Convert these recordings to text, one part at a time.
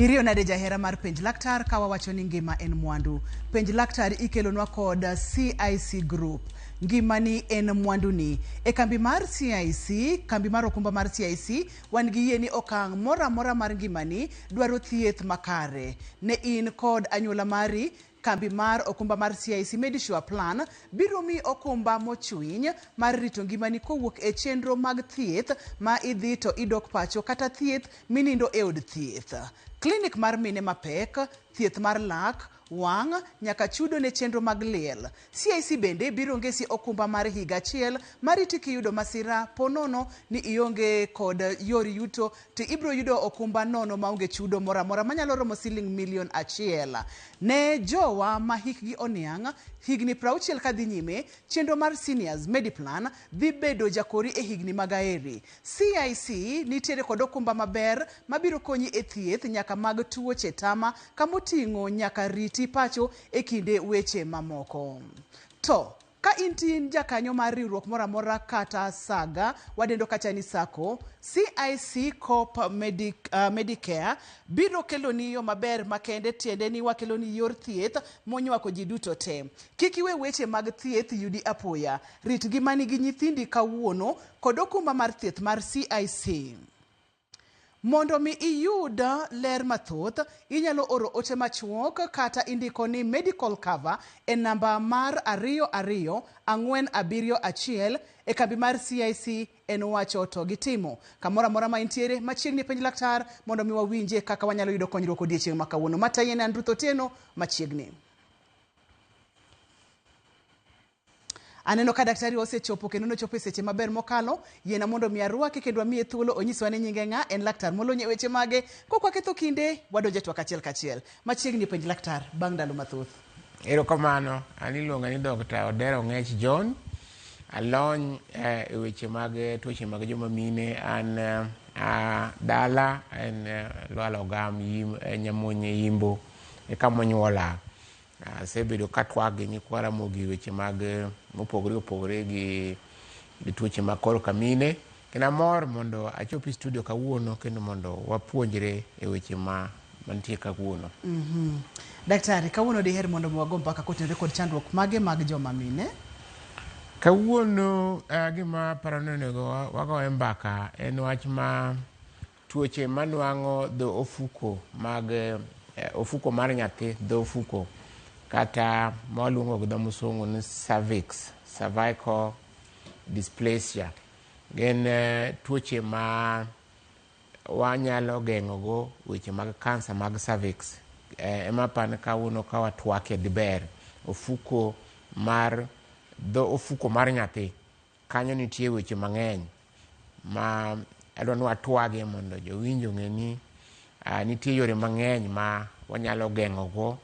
Irio nade jahera mar penj laktar kawa wacho ni ngima en mwandu. Penj laktar ikelonwa kod CIC Group. Ngima ni en mwandu ni. E kambi mar CIC, kambi mar okumba mar CIC, wan gi yie ni okang' mora mar ngima ni dwaro thieth makare. Ne in kod anyuola mari, kambi mar okumba mar CIC Medisure Plan biro mi okumba mochwiny mar rito ngimani kowuok e chenro mag thieth ma idhi to idok pacho kata thieth minindo e od thieth. Klinik mar mine mapek, thieth mar lak, wang' nyaka chudo ne chenro mag liel. CIC bende biro ngesi okumba mar higa achiel mariti kiyudo masira ponono ni ionge kod yori yuto to ibro yudo okumba nono maonge chudo mora manyalo romo $1,000,000. Ne jowa ma hikgi oniang' higni 60 kadhi nyime, chenro mar Seniors Mediplan dhi bedo jakori e higni magaeri. CIC nitiere kod okumba maber mabiro konyi e thieth nyaka mag tuoche tama kamoting'o nyaka riti pacho e kinde weche mamoko. To ka intin jakanyo mar riwruok mora kata saga wadendo kacha ni sako, CIC Corp Medicare biro keloni yo maber makende, tiende ni wakeloni yor thieth monywako ji duto te. Kik iwe weche mag thieth yudi apoya. Rit ngimani gi nyithindi kawuono kod okumba mar thieth mar CIC. Mondo mi iyud ler mathoth, inyalo oro ote machuok kata indiko ni medical cover e namba mar 224771 e kambi mar CIC en wacho to gitimo. Kamora ma intiere machiegni penj laktar mondo mi wawinje kaka wanyalo yudo konyruok odiechieng' ma kawuono. Matayene Andrew Otieno machiegni. Aneno ka daktari osechopo kendo nochopo e seche maber mokalo. Yiena mondo mi arwake kendo amiye thuolo onyiswa ni nyinge ng'a, en laktar molony e weche mage. Kokwaketho kinde wadonje twak achiel kachiel. Machiegni penj laktar bang' ndalo mathoth. Erokamano, an iluonga ni Dr. Odero Ng'ech John. Alony e weche mag tuoche mag joma mine. An dala en Lwalo Gam Nyamonye Yimbo e kamonyuola. Asebedo katwak gi nyikwara mogi weche mag mopogore gi tuoche mag kor kamine. Kendo mor mondo achopi studio kawuono kendo mondo wapuonjre e weche mantie kawuono. Daktari, kawuono diher mondo wago mbaka kotenore kod chandruok mage mag joma mine? Kawuono gima parononego wago mbaka en wach ma tuoche manwang'o dho ofuko mag ofuko mar nyathi, dho ofuko kata maluongo gi dho musungu ni cervix, cervical dysplasia. Gin tuoche ma wanyalo geng'ogo weche mag kansa mag cervix. Ema pan kawuono ka watwake diber ofuko mar dho ofuko mar nyathi. Kanyo nitie weche mang'eny ma adwa ni watwage mondo jowinjo ng'e ni nitie yore mang'eny ma wanyalo geng'ogo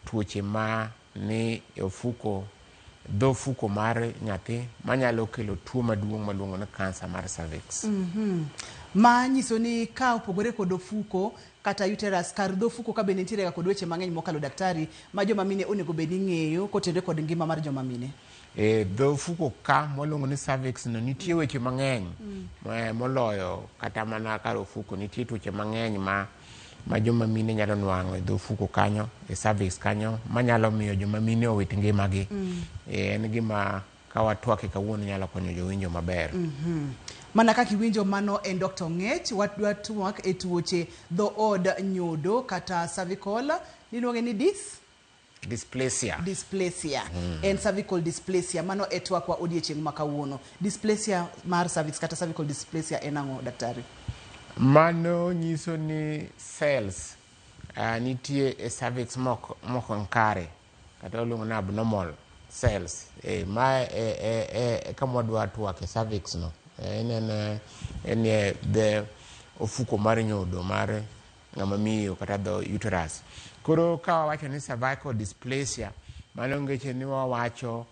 tuoche ma ni ofuko, dho ofuko mar nyathi manyalo kelo tuo maduong' maluongo ni kansa mar cervix. Ma nyiso ni ka opogore kod ofuko kata uterus, kar dho ofuko ka bende nitiere kod weche mang'eny mokalo daktari ma joma mine onego bed ni ng'eyo kotenore kod ngima mar joma mine. Dho ofuko ka mwaluongo ni cervix no nitie weche mang'eny moloyo kata mana kar ofuko. Nitie tuoche mang'eny ma joma mine nyalo nwang'o e dho ofuko kanyo, e cervix kanyo, manyalo miyo joma mine owit ngimagi. En gima ka watwake kawuono nyalo konyo jowinjo maber. Mana kaka iwinjo, mano en Dr. Ng'ech. Wadwa twak e tuoche dho od nyodo kata cervical niluonge ni dysplasia. En cervical dysplasia. Mano e twak wa odiechieng' ma kawuono. Dysplasia mar cervix kata cervical dysplasia en ang'o daktari? Mano nyiso ni cells nitie e cervix moko kare kata oluongo ni abnormal cells. Ma kama dwa twak e cervix no en the ofuko mar nyodo mar ng'ama miyo kata the uterus. Koro ka wawacho ni cervical dysplasia, mano ngeche ni wawacho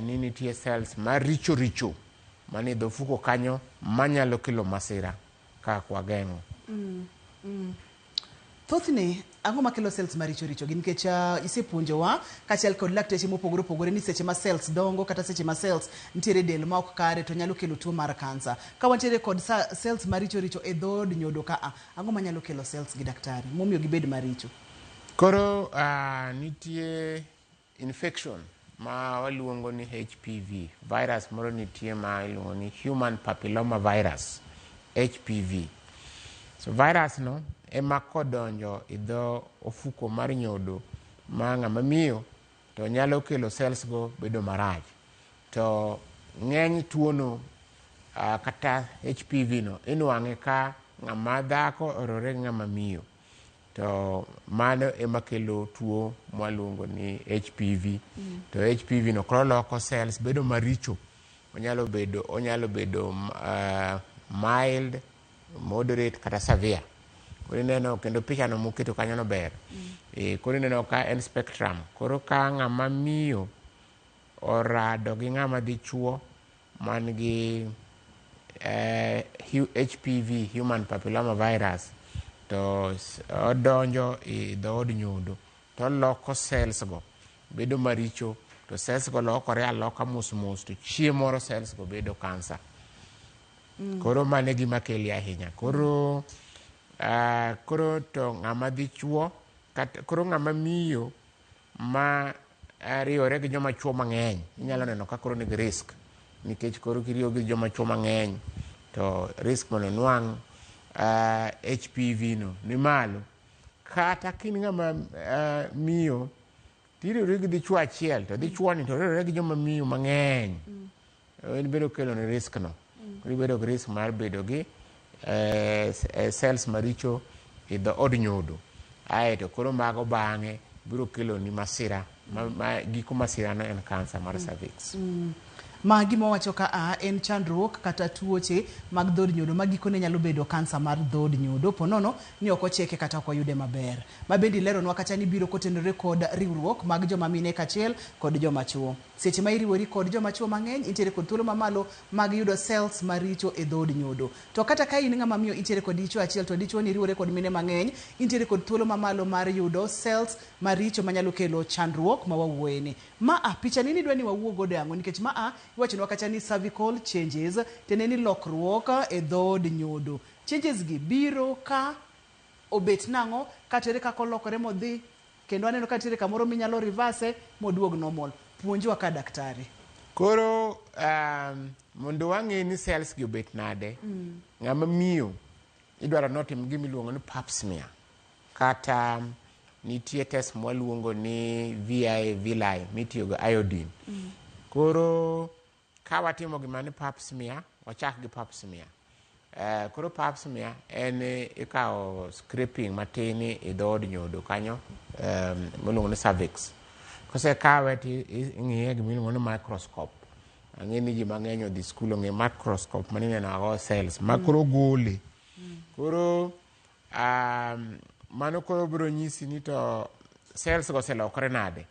ni nitie cells maricho mani dho ofuko kanyo manyalo kelo masira ka kwageng'o. thothne ang'o makelo cells maricho richo gi nikech isepuonjowa kaachiel kod lakteche mopogore opogore ni seche ma cells dongo kata seche ma cells nitiere del ma ok kare to nyalo kelo tuo mar kansa. Ka wantiere kod cells maricho richo e dhood nyodo ka ang'o manyalo kelo cells gi daktari momiyo gibed maricho? Koro nitie infection ma waluongo ni HPV, virus moro nitie ma iluongo ni human papilloma virus, HPV. So virus no ema kodonjo e dho ofuko mar nyodo ma ng'ama miyo to nyalo kelo cells go bedo marach. To ng'eny tuono kata HPV no inuang'e ka ng'ama dhako orore gi ng'ama miyo. To mano ema kelo tuo mwaluongo ni HPV. To HPV no koro loko cells bedo maricho. Onyalo bedo mild, moderate kata severe. Koro ineno kendo picha no muketo kanyo no ber. Koro ineno ka en spectrum. Koro ka ng'ama miyo orado gi ng'ama dichuo man gi HPV, human papilloma virus, to odonjo e dhood nyodo to loko cells go bedo maricho, to cells go lokore aloka mos to chieng' moro cells go bedo cancer. Koro mane gima keli ahinya. Koro to ng'ama dichuo koro ng'ama miyo ma riwore gi joma chuo mang'eny inyalo neno ka koro nigi risk, nikech koro kiriwo gi joma chuo mang'eny to risk mondo nwang' HPV no ni malo. Kata kin ng'ama miyo tiriwore gi dichuo achiel to dichuo ni to riwore gi joma miyo mang'eny, en bedo kelo ni risk no. Koro bedo gi risk mar bedo gi cells maricho e dhood nyodo. To koro mago bang'e biro kelo ni masira giko masira no en cancer mar cervix. Ma gima wacho ka en chandruok kata tuoche mag dhood nyodo ma gikone nyalo bedo kansa mar dhood nyodo ponono ni ok ocheke kata ok oyude maber. Ma bende ileronwa kacha ni biro kotenore kod riwruok mag joma mine kachiel kod joma chuo. Seche ma iriwori kod joma chuo mang'eny intiere kod thuolo mamalo mag yudo cells maricho e dhood nyodo. To kata ka in ng'ama miyo intiere kod dichuo achiel to dichuo ni riwore kod mine mang'eny, intiere kod thuolo mamalo mar yudo cells maricho manyalo kelo chandruok ma wawuoyeni. Picha ni dwa ni wawuo godo ang'o nikech iwachonwa kacha ni cervical changes tene ni lokruok e dhood nyodo. Changes gi biro ka obet nang'o katere kako lokore modhi kendo aneno ka tiere kamoro minyalo reverse moduog normal. Puonjwa ka daktari. Koro mondo wang'e ni cells gi obet nade, ng'ama miyo idwaro notim gimiluongo ni pap smear kata nitie test mwaluongo ni VI villi mitiyo go iodine. Koro ka watimo gima ni pap smear, wachak gi pap smear. Koro pap smear en ikawo scraping matin e dhood nyodo kanyo miluongo ni cervix. Kose kawe ti ing'iye gimiluongo ni microscope. Ang'e ni ji mang'eny odhi skul ong'e microscope manineno ago cells ma koro gole. Koro mano koro biro nyisi ni to cells go oselokore nade.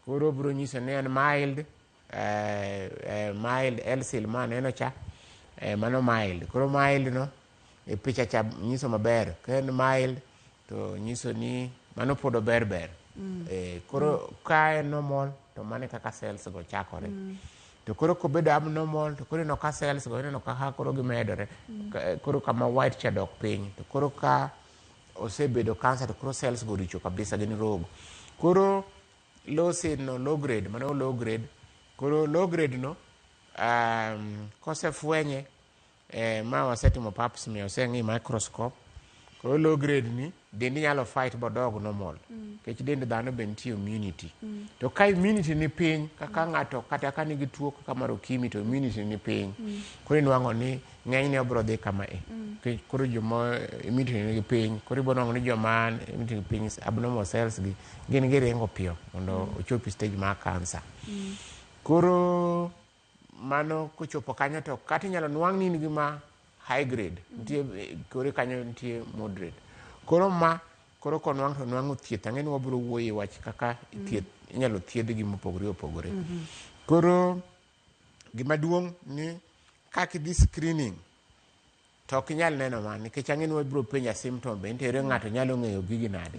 Koro biro nyisi ni en mild LCL maneno cha, mano mild. Koro mild no e picha cha nyiso maber. Ka en mild to nyiso ni mano pod ber. Koro ka en normal to mane kaka cells go chakore. To koro kobedo abnormal to koro ineno ka cells go ineno ka koro gimedore. Koro kama white cha dok piny. To koro ka osebedo cancer to koro cells go richo kabisa gin rogo. Koro low grade no low grade, mano low grade. Koro low grade no kose fwenye ma wasetimo pap smear oseng'i microscope. Koro low grade ni dendi nyalo fight bodog normal. Kech dend dhano be nitie immunity. To ka immunity ni piny kaka ng'ato kata ka nigi tuo kaka mar ukimwi to immunity ni piny. Koro inwang'o ni ng'enyne obiro dhi kama koro joma immunity ni piny, koro ibo nwang'o ni joma immunity ni piny abnormal cells gi gin giringo piyo mondo ochopi stage mar cancer. Koro mano kochopo kanyo to kata inyalo nwang' ni in gi ma high grade, nitie koro kanyo nitie moderate. Koro konwang' to nwang'o thieth. Ang'e ni wabiro wuoye wach kaka thieth inyalo thiedh gi mopogore opogore. Koro gima duong' ni kaka idhi screening to ok inyal neno man nikech ang'e ni wabiro penja symptom be nitiere ng'ato nyalo ng'eyo gigi nade.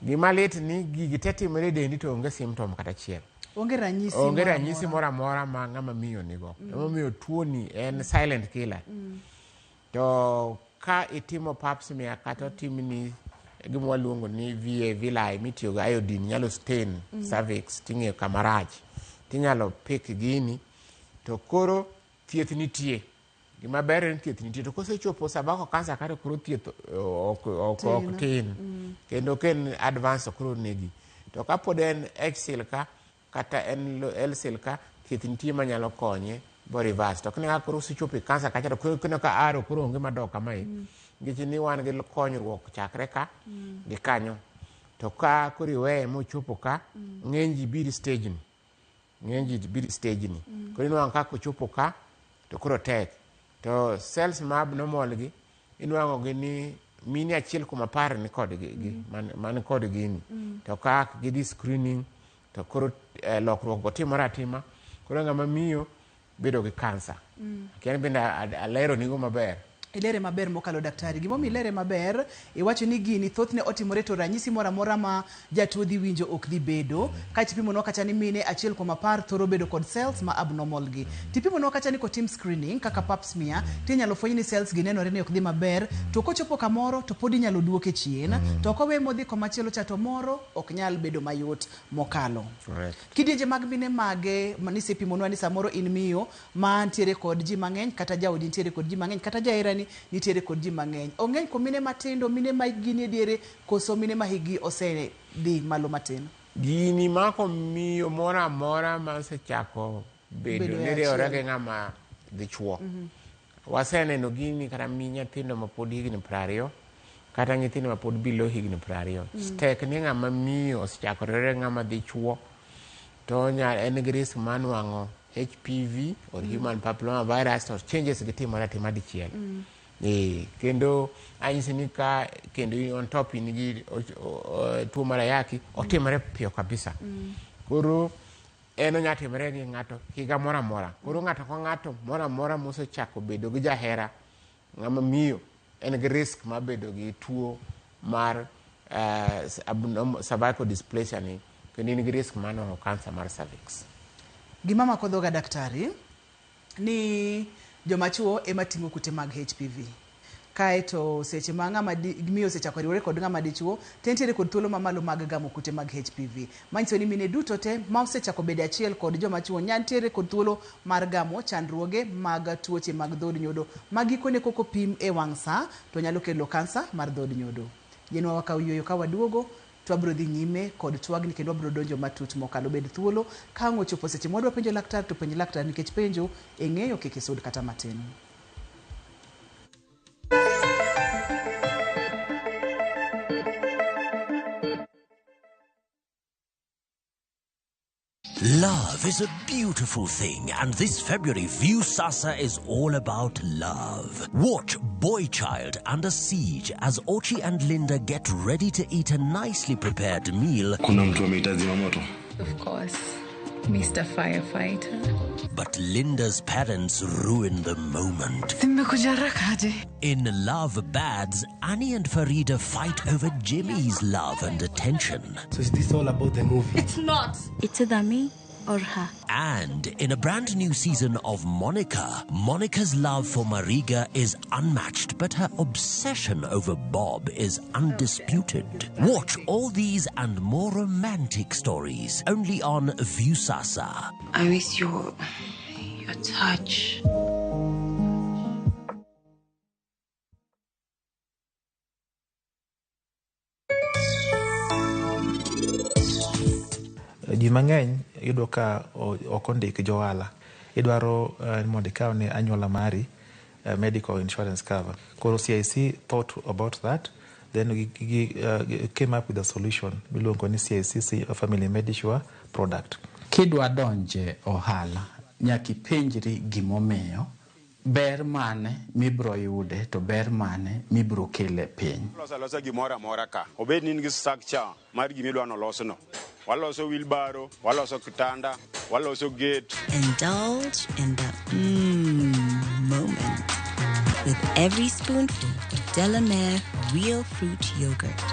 Gima lit ni gigi te timore dendi to onge symptom kata achiel. Onge ranyisi moro amora ma ng'ama miyo nigo. Emomiyo tuoni en silent killer. To ka itimo pap smear kata timni gima waluongo ni VA villi mitiyo go iodine nyalo stain cervix ting'eyo kama rach. Tinyalo pick gini to koro thieth nitie. Gima ber en thieth nitie to kosechopo sabako kansa kare koro thieth ok tin. Kendo ken advance koro negi. To kapod en X-cell ka kata en L-cell ka thieth nitie manyalo konye bo reverse. To kene koro osechopo kansa kacha to kene ka aro koro onge madok kamae. Nikech ni wan gi konyruok chakre ka gi kanyo. To ka koro iweye mochopo ka ng'eny ji biro stage ni. Koro inwang'o ka kochopo ka to koro tek. To cells ma abnormal gi inwang'o gi ni mini achiel kuom 10 ni kod man kod gini. To ka gidhi screening to koro lokruok go timore atima. Koro ng'ama miyo bedo gi kansa. Kian bende alero nigo maber. Ilere maber mokalo daktari. Gimomi ilere maber, iwacho ni gini thothne otimore to ranyisi moro amora ma jatuo dhi winjo ok dhi bedo. Ka tipimo kata ni mine achiel kuom 10 thoro bedo kod cells ma abnormal gi. Tipimo kata ni kotim screening kaka pap smear, tinyalo fweny ni cells gi nenore ni ok dhi maber, to kochopo kamoro to pod inyalo duoke chien, to kowe modhi komachielo cha to moro ok nyal bedo mayot mokalo. Kidienje mag mine mage manisepimonwa ni samoro in miyo ma ntiere kod ji mang'eny kata jaodi ntiere kod ji mang'eny kata jaherani nitiere kod ji mang'eny. Ong'eny ko mine matindo, mine ma gini diere koso mine ma higi ose dhi malo matin. Gini mako miyo moro amora ma osechako bedo niriwore gi ng'ama dichuo. Waseneno gini kata mi nyithindo ma pod higni 20 kata nyithindo ma pod below higni 20. Tek ni ng'ama miyo osechakore ng'ama dichuo to en gi risk manwang'o HPV or human papilloma virus to changes gitimore atima dichiel. Kendo anyisi ni ka kendo on top in gi tuo mar ayaki otimore piyo kabisa. Koro eno nyatimore gi ng'ato higa moro amora. Koro ng'ato ka ng'ato moro amora mosechako bedo gi jahera ng'ama miyo en gi risk mar bedo gi tuo mar cervical dysplasia ni kendo in gi risk mano kansa mar cervix. Gima mako dhoga daktari ni jomachuo ema ting'o kute mag HPV. Kaeto seche ma ng'ama miyo osechako riwore kod ng'ama dichuo, tentiere kod thuolo mamalo mag gamo kute mag HPV. Manyiso ni mine duto te ma osechako bede achiel kod jomachuo nyantiere kod thuolo mar gamo chandruoge mag tuoche mag dhod nyodo. Magikone koko pim e wang' sa to nyalo kelo kansa mar dhod nyodo. Yenwa wakaw yueyo ka waduogo to wabro dhi nyime kod twagni kendo wabro donjo matut mokalo bed thuolo. Ka ang' ochopo seche mwadwa penjo laktar to penj laktar nikech penjo e ng'eyo kik isud kata matin. Love is a beautiful thing, and this February, Viusasa is all about love. Watch Boy Child Under Siege as Ochi and Linda get ready to eat a nicely prepared meal. Kuna mtu ameita zimamoto? Of course, Mr. Firefighter. But Linda's parents ruin the moment. In Love Bads, Annie and Farida fight over Jimmy's love and attention. So is this all about the movie? It's not. It's either me or her. And in a brand new season of Monica, Monica's love for Mariga is unmatched, but her obsession over Bob is undisputed. Watch all these and more romantic stories only on Viusasa. I miss your touch. Ji mang'eny yudo ka ok ondik johala. Idwaro mondo ikaw ne anyuola mari medical insurance cover. Koro CIC thought about that. Then we came up with a solution. Miluongo ni CIC Family Medisure product. Kidwa donje ohala, nyaki penjri gimomiyo, ber mane mibro yude to ber mane mibro kele piny. Losa gimoro amora ka. Obed ni ngi structure mar gimidwa no loso no. Waloso wheelbarrow, waloso kitanda, waloso gate. Indulge in the moment with every spoonful of Delamere real fruit yogurt.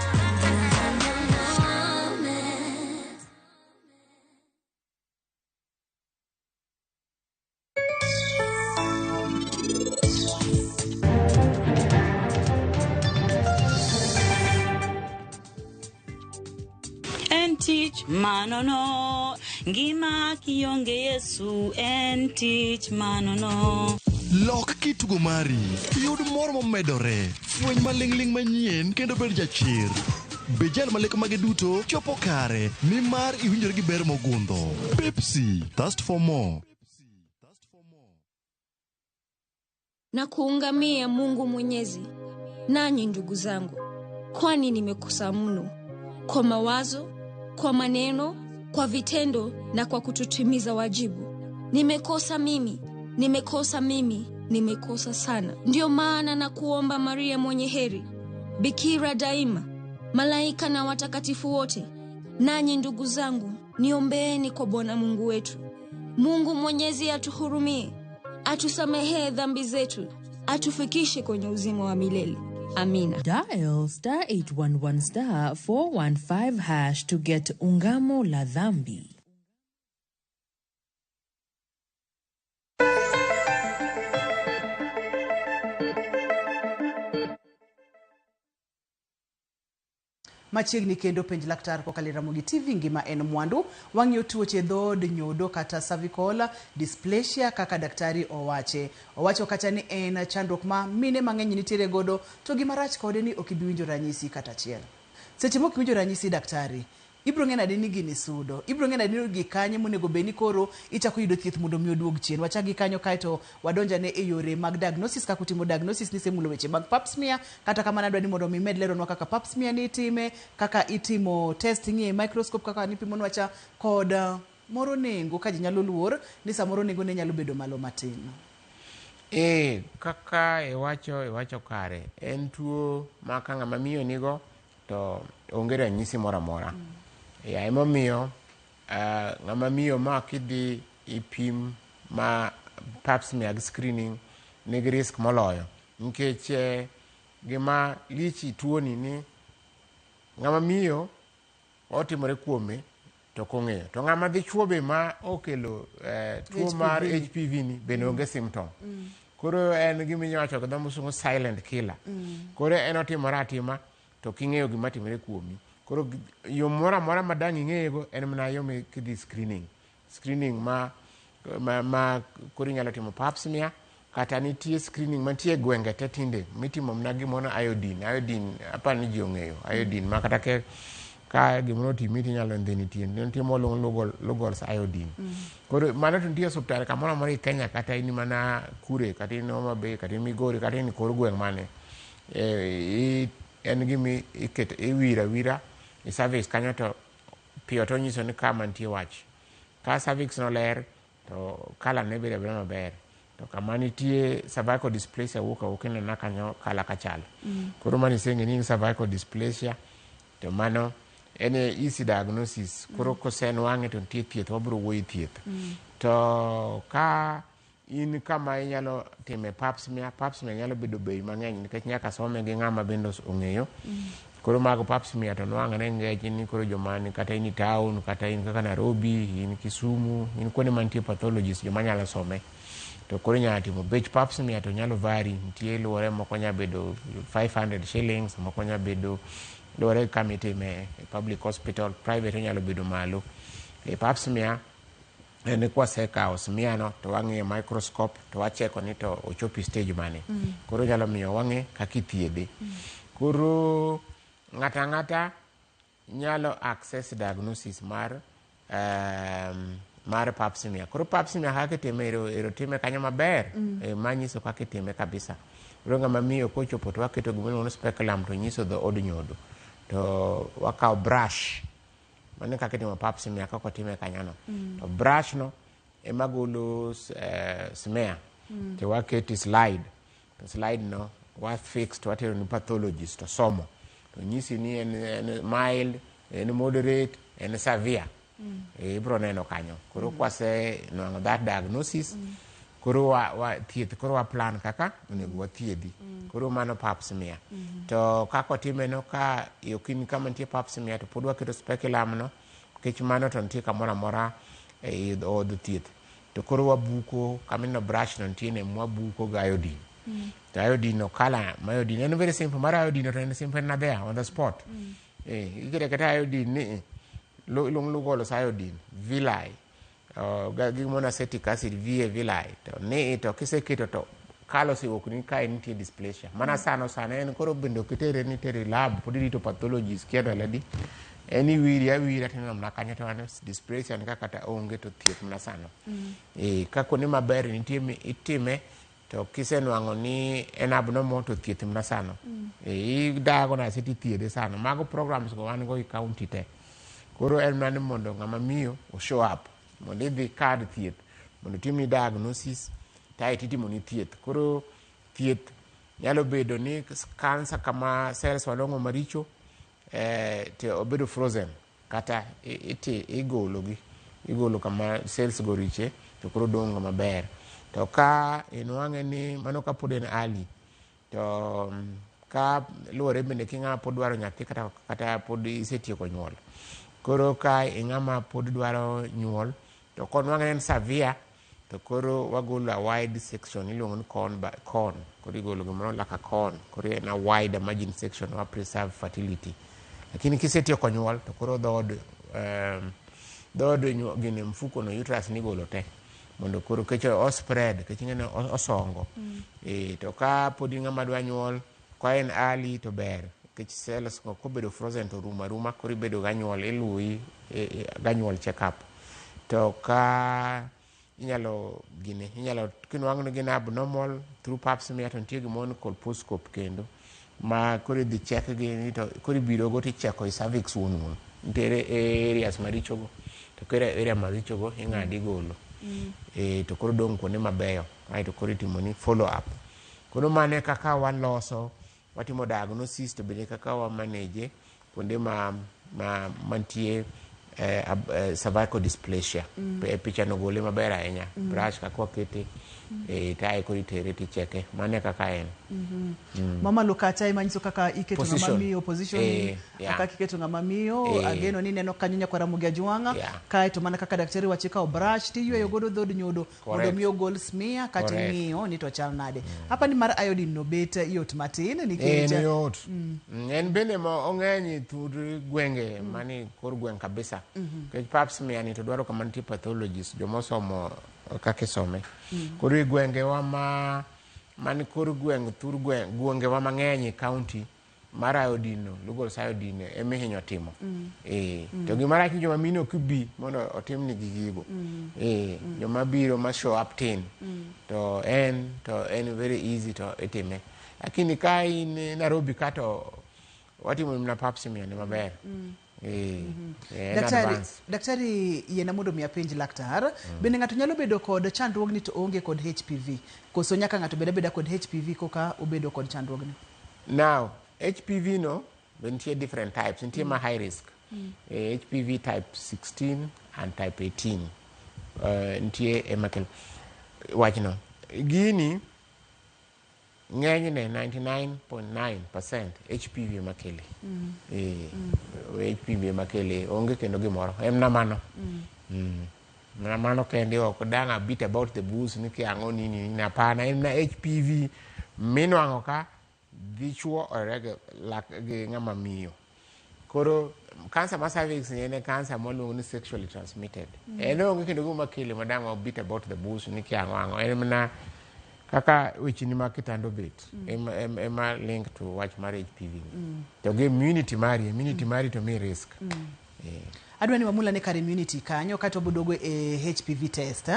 En tich manono, ngima kionge Yesu, en tich manono. Lok kitugo mari, yud mor momedore, fweny maling'ling manyien kendo bed jachir. Bejal maleko mage duto chopo kare, nimar iwinjore gi ber mogundho. Pepsi, thirst for more. Na kuungamia Mungu Mwenyezi, nanyi ndugu zangu, kwani nimekosa mno kwa mawazo, kwa maneno, kwa vitendo na kwa kutotimiza wajibu. Nimekosa mimi, nimekosa sana. Ndio maana na kuomba Maria mwenye heri, bikira daima, malaika na watakatifu wote, nanyi ndugu zangu, niombeeni kwa Bwana Mungu wetu. Mungu Mwenyezi atuhurumie, atusamehe dhambi zetu, atufikishe kwenye uzima wa milele. Amina. Dial *811 415# to get ungamo la dhambi. Machiegni kendo penj laktar kokalo Ramogi TV ngima en mwandu. Wang'iyo tuoche dhod nyodo kata cervical dysplasia kaka daktari owacho kata ni en chandruok ma mine mang'eny nitiere godo, to gima rach kode ni ok ibi winjo ranyisi kata achiel. Seche mok winjo ranyisi daktari, ibro ng'e nade ni gini sudo, ibro ng'e nade ni gikanye monego beni koro ichako yudo thieth mondo mi oduog chien. Wachagi kanyo kaeto wadonjane e yore mag diagnosis, kaka utimo diagnosis ni semulo weche mag pap smear, kata kamano adwa ni mondo mi med leronwa kaka pap smear ni itime, kaka itimo testing e microscope, kaka nipimo nwacha kod moro nengo ka ji nyalo luor ni samoro nengo ne nyalo bedo malo matin. Kaka iwacho kare, en tuo ma ka ng'ama miyo nigo to onge ranyisi moro amora. Emomiyo ng'ama miyo ma kidhi ipim ma pap smear screening nigi risk moloyo, nikech gima lichi tuoni ni ng'ama miyo otimore kuome to kong'eyo, to ng'ama dhi chuo be ma okelo tuo mar HPV ni bende onge symptom. Koro en gima iwacho gi dho musungu silent killer. Koro en otimore atima to king'eyo gima timore kuomi. Koro yo mora mora madang ing'eyego en mana yo kidhi screening ma koro inyalo timo pap smear, kata nitie screening mantie gwenge te tinde mitimo mna gimono iodine apani ni ji ong'eyo iodine ma kata ka gimono timi tinyalo ndheni tien timo lugol iodine. Koro mano to nitie osuptal kamoro amora e Kenya, kata in mana Kure, kata in Homa Bay, kata in Migori, kata in kor gweng' mane en gimi iketo iwira i cervix kanyo, to piyo to nyiso ni kama nitie wach. Ka cervix no ler to kala ne bedo maber, to kama nitie cervical dysplasia wuok inena kanyo kala kachal. Koro mani seng'e ni cervical dysplasia, to mano en easy diagnosis. Koro kosenwang'e to nitie thieth, wabiro wuoyo thieth. To ka in kama inyalo time pap smear nyalo bedo bei mang'eny nikech nyaka some gi ng'ama bende ong'eyo. Koro mago pap smear to nwang'ore ng'eny ni koro jomani kata in town, kata in kaka Nairobi, in Kisumu, in kuonde mantie pathologist joma nyalo some. To koro nyalo timo bech pap smear to nyalo vari, nitie luwore, moko nyalo bedo 500 shillings, moko nyalo bedo luwore kama itime public hospital, private nyalo bedo malo. Pap smear en kwasekawo smear no to wang'e microscope to wacheko ni to ochopi stage mane. Koro nyalo miyo wang'e kaka ithiedhe. Koro ng'ata nyalo access diagnosis mar pap smear. Koro pap smear kaka itime ero time kanyo maber, manyiso kaka itime kabisa. Koro ng'ama miyo kochopo to waketo gimoro speculum to nyiso dho od nyodo, to wakawo brush, mane kaka itimo pap smear kaka time kanyono. To brush no ema golo smear, to waketi slide, to slide no wafix to watero ni pathologist to somo, to nyisi ni en mild, en moderate, en severe. Ibro neno kanyo. Koro kwase no that diagnosis, koro wa thieth koro wa plan kaka onego wathiedhi koro mano pap smear to kako timeno ka yokin kama nitie pap smear to pod waketo speculum no kech mano to nitie kamoro amora e od thieth to koro wabuko kamino brush no nitie ne mwabuko ga iodine to iodine no kala iodine en very simple mar iodine to en simple na there on the spot ikete kata iodine ni lugolo iodine villi gimona acetic acid villi to ni to kiseketo to kalo siwuok ni ka nitie dysplasia mana sano en koro bende okitere ni tere lab pod irito pathologist kiado ladi eni wira tena mna kanyo to dysplasia ni kata onge to thieth mna sano kako ni maber nitie itime to kisenwang'o ni en abnormal to thieth mna sano idago na seti thiedhe sano mago programs go wan go i county te koro en mna ni mondo ng'ama miyo o show up mondo idhi card thieth mondo timni diagnosis tai titimo ni thieth koro thieth nyalo bedo ni cancer kama cells walongo maricho te obedo frozen kata igolo kama cells go riche to koro dongo maber to ka inwang'e ni mano ka pod en early to ka luwore bende king'ama pod dwaro nyathi kata pod isetieko nyuol koro ka ing'ama pod dwaro nyuol to konwang'e en severe to koro wagolo a wide section iluongo ni con koro igolo gimoro laka con koro en a wide margin section wa preserve fertility lakini kisetieko nyuol to koro dhood gine mfuko no uterus nigolo te mondo koro kecho spread kechingene osongo to ka pod ng'ama dwa nyuol ka en early to ber kech cells ko bedo frozen to ruma koro ibedo ganyuol iluwi ganyuol check up to ka inyalo kinwang'o gin abnormal through pap smear to nitie gimoro colposcope kendo ma koro idhi check gi to koro ibiro go ticheko i cervix wuon nitiere areas maricho go to koro area maricho go ing'adi golo to koro dong' kuonde mabeyo aito koro itimo ni follow up koro mane kaka waloso watimo diagnosis to bende kaka wa manage kuonde mantie cervical dysplasia picha no gole maber ahinya brush kaka wakete tae koro itere ticheke mane kaka en mama lokata imanyiso kaka iketo ng'ama miyo position kaka iketo ng'ama miyo ageno ni neno kanyonya kwa Ramogi Ajwang'a kae to mana kaka daktari wachika o brush tiyweyo godo dhod nyodo mondo miyo gol smear kata ng'iyo ni to chal nade hapa ni mar iodine no bet yot matin nikech yot en bende mo ong'eny tur gwenge mani kor gweng kabisa kech pap smear ni to dwaro kama nitie pathologist jomosomo kake some koro gwenge wa mani kor gwenge wa mang'eny county mar iodine lugol iodine emihinyo timo to gimara ki joma mino kibi mondo otim ni gigigo joma biro ma show up tin to en very easy to itime lakini ka in Nairobi kato watimo na pap smear ni maber daktari yena mondo mi apenj laktar bende ng'ato nyalo bedo kod chandruogni to onge kod HPV koso nyaka ng'ato beda kod HPV koka obedo kod chandruogni now HPV no nitie different types nitie ma high risk HPV type 16 and type 18 nitie emakel wachno gini ng'enyne 99.9% HPV makele HPV makele onge kendo gimoro emna mano na mano kende ok dang' bit about the booze ni kiang'o nini napana en na HPV minwang'o ka dichuo orege gi ng'ama miyo koro cancer ma cervix en cancer moluongo ni sexually transmitted en onge kendo gima makele madang' bit about the booze ni kiang'o en na kaka weche ni makitando bet ema link to wach mar HPV to ge immunity mari to mi risk adwa ni wamula ne kar immunity kanyo kato bodogo HPV test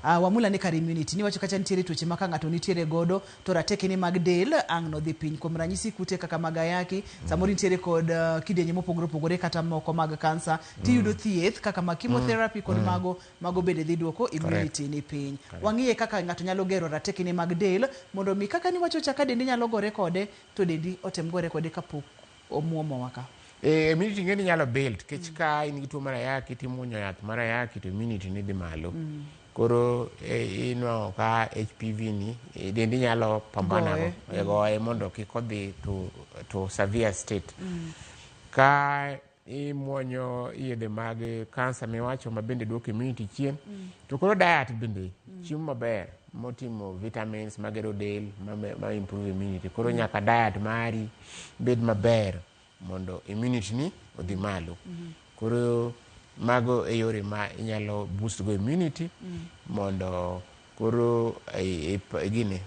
wamula ne kar immunity ni wacho kacha nitiere tuoche maka ng'ato nitiere godo to rateke ni mag del ang' no dhi piny kuom ranyisi kute kaka magayaki samoro nitiere kod kidenye mopogore kata moko mag kansa tiyudo thieth kaka ma chemotherapy kod mago bende dhi duoko immunity ni piny wang'iye kaka ng'ato nyalo gero rateke ni mag del mondo mi kaka ni wacho chaka dendi nyalo gore kode to dendi otem gore kode kapok omuomo waka immunity ngeni nyalo build kech ka in gi tuo mar ayaki timuonyo yath mar ayaki to immunity ni dhi malo koro inwang'o ka HPV ni dendi nyalo pambana goye mondo kik odhi to severe state. Ka imuonyo yedhe mag kansa miwacho ma bende duoko immunity chien, to koro diet bende chiemo maber motimo vitamins magero del ma improve immunity. Koro nyaka diet mari bed maber mondo immunity ni odhi malo. Koro mago e yore ma inyalo boost go immunity mondo koro gini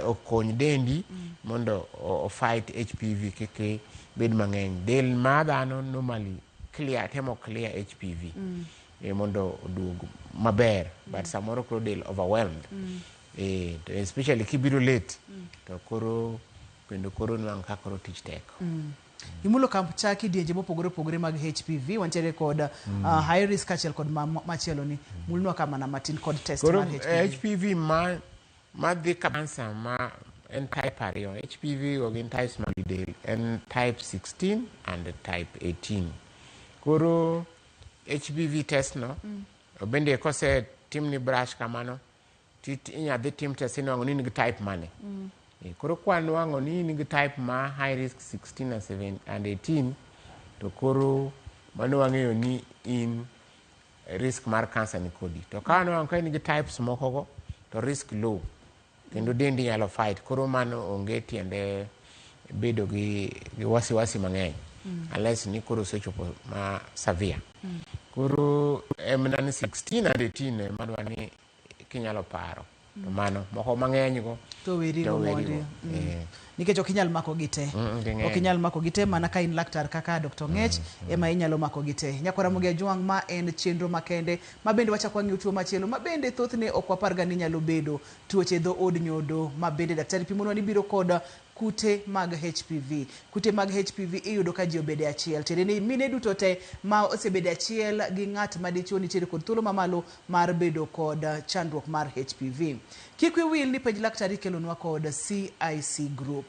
okony dendi mondo o fight HPV keke bed mang'eny. Del ma dhano normally temo clear HPV mondo odug maber, but samoro koro del overwhelmed, especially kibiro late to koro nwang' ka koro tich tek. Imulo kamp chaki dienje mopogore opogore mag HPV wantiere kod high risk achiel kod machielo ni mulnwa kama na matin kod test mar HPV ma dhi kansa ma en type ariyo. HPV ogin types mag del, en type 16 and type 18. Koro HPV test no bende kose tim ni brush kamano inya dhi tim test inwang'o ni nigi type mane. Koro kwanwang'o ni nigi type ma high risk 16 and 18, to koro mano wang'eyo ni in risk mar cancer ni kodi. To ka nwang'o ka nigi types moko go to risk low kendo dendi nyalo fight. Koro mano onge tiende bedo gi wasiwasi mang'eny unless ni koro sechopo ma severe. Koro emna ni 16 and 18 madwa ni kinyalo paro. To mano moko mang'eny go to werigo mondi nikech ok inyal mako gite. Ok inyal mako gite mana ka in laktar kaka Dr. Ng'ech ema inyalo mako gite. Nyakwara Mugia Jwang' ma en chenro makende ma bende wachako ng'iyo tuo machielo ma bende thothne ok waparga ni nyalo bedo tuoche dho od nyodo ma bende daktari pimonwa ni biro kod kute mag HPV. Kute mag HPV iyudo ka ji obede achiel. Tiende ni mine duto te ma osebede achiel gi ng'at ma dichuo nitiere kod thuolo mamalo mar bedo kod chandruok mar HPV. Kik wil ni penj laktari kelonwa kod CIC Group.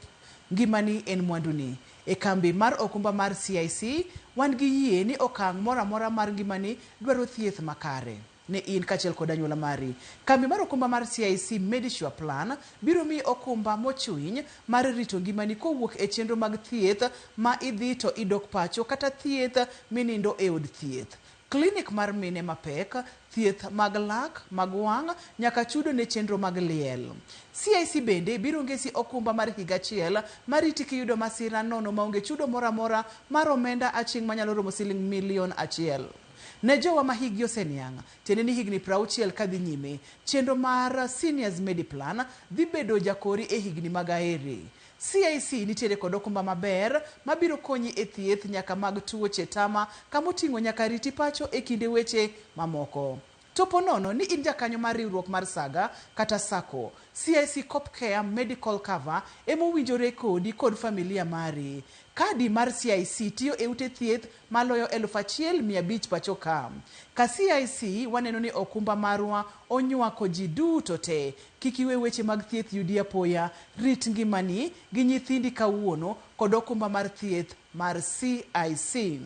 Ngimani en mwanduni. E kambi mar okumba mar CIC, wan gi yie ni okang' mora mora mar ngimani dwaro thieth makare ne in kachiel kod anyuola mari. Kambi mar okumba mar CIC Medisure Plan biro mi okumba mochwiny mar rito ngimani kowuok e chenro mag thieth ma idhi to idok pacho kata thieth minindo e od thieth. Klinik mar mine mapek, thieth mag lak, mag wang', nyaka chudo ne chenro mag liel. CIC bende biro ngesi okumba mar higa achiel mariti kiyudo masira nono maonge chudo mora mora mar omenda aching' manyalo romo $1,000,000. Ne jowa ma higi oseniang', tiende ni higni 60 kadhi nyime, chenro mar Seniors Mediplan dhi bedo jakori e higni mag aheri. CIC nitiere kod okumba maber mabiro konyi e thieth nyaka mag tuoche tama kamoting'o nyaka riti pacho e kinde weche mamoko. Topo nono ni in jakanyo mar riwruok mar Saga kata Sako, CIC Copcare Medical Cover emowinjore kodi kod familia mari. Kadi mar CIC tiyo e ute thieth maloyo 1,500 pacho ka. Ka CIC waneno ni okumba marwa onywako ji duto te. Kikiwe weche mag thieth yudi apoya, rit ngimani gi nyithindi kawuono kod okumba mar thieth mar CIC.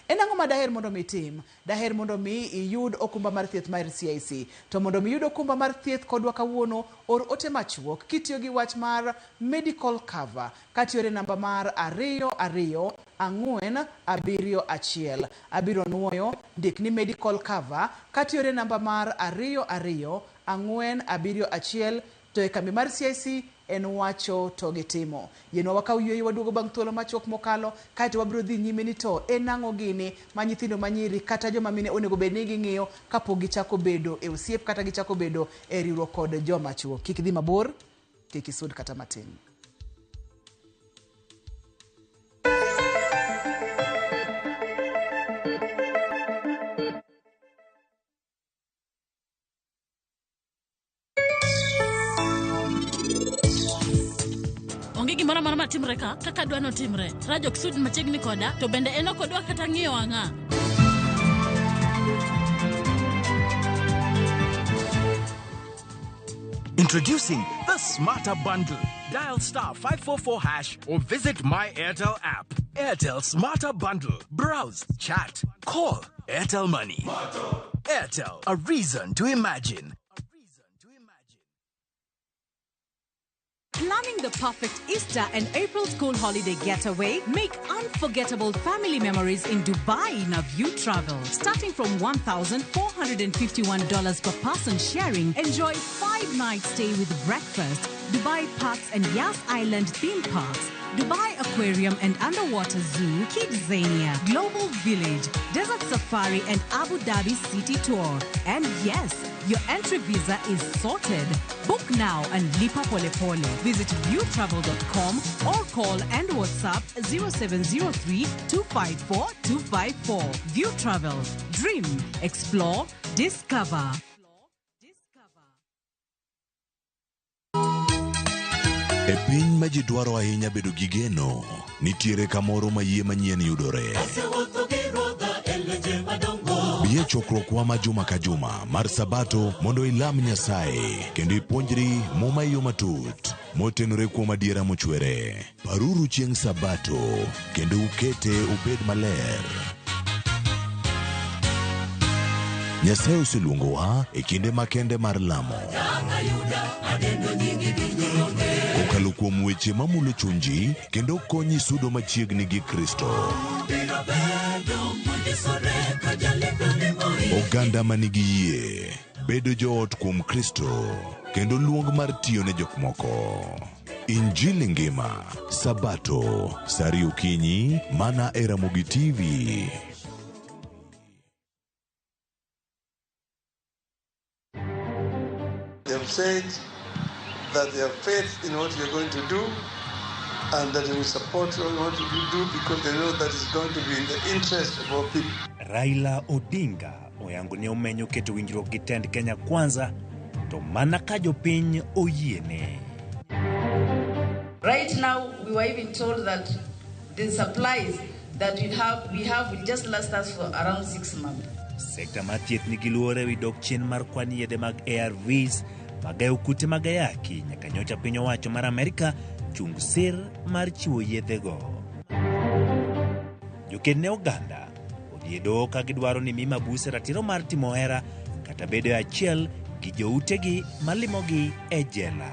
Enang'o ma daher mondo mitim? Daher mondo mi iyud okumba mar thieth mar CIC. To mondo mi iyud okumba mar thieth kodwa kawuono, or ote machuok kitiyo gi wach mar medical cover katiore namba mar 22471. Abiro nuoyo ndik ni medical cover katiore namba mar 22471 to e kambi mar CIC en wacho to gitimo. Yeno wakaw yweyo waduogo bang' thuolo machuok mokalo kaeto wabiro dhi nyime ni to enang'o gini ma nyithindo manyiri kata joma mine onego bed ni ging'iyo kapok gichako bedo e osiep kata gichako bedo e riwruok kod joma chuo. Kik dhi mabor, kik isud kata matin. Onge gimoro mara matimre ka kaka dwano timre. Rajok sud machiegni koda to bende eno kodwa kata ng'iyo ang'a. Introducing the Smarter Bundle. Dial *544# or visit My Airtel app. Airtel Smarter Bundle. Browse, chat, call. Airtel Money. Airtel, a reason to imagine. Planning the perfect Easter and April school holiday getaway? Make unforgettable family memories in Dubai in a View Travel. Starting from $1,451 per person sharing, enjoy 5-night stay with breakfast, Dubai Parks and Yas Island theme parks, Dubai Aquarium and Underwater Zoo, Kidzania, Global Village, Desert Safari and Abu Dhabi City Tour. And yes, your entry visa is sorted. Book now and lipa pole pole. Visit viewtravel.com or call and WhatsApp 0703 254 254. View Travel. Dream, explore, discover. E piny ma ji dwaro ahinya bedo gi geno, nitiere kamoro ma yie manyien yudore. Bie chokruokwa ma juma ka juma mar Sabato mondo ilam Nyasaye kendo ipuonjri muma yo matut motenore kuom adiera mochwere. Paruru chieng' Sabato kendo ukete obed maler. Nyasaye oseluongowa e kinde makende mar lamo. Kokalo kuom weche mamulo chunji kendo konyi sudo machiegni gi Kristo. Oganda manigi yie bedo joot kuom Kristo kendo luong mar tiyo ne jok moko. Injili ngima Sabato sari okinyi mana e Ramogi TV. They have said that they have faith in what you're going to do and that they will support what you do because they know that it's going to be in the interest of all people. Raila Odinga oyango ne omenyo keto winjruok gi tend Kenya Kwanza to mana ka jopiny oyiene. Right now, we were even told that the supplies that we have will just last us for around 6 months. Sekta mar thieth nigi luore wi dok chien mar kwan yedhe mag ARVs magayo kute mag ayaki nyaka nyocha piny owacho mar Amerika chung sir mar chiwo yedhego. Joked ne oganda odiedo ka gidwaro ni Mima Buse ratiro mar timo hera kata bedo achiel gi joutegi malimogi e jela.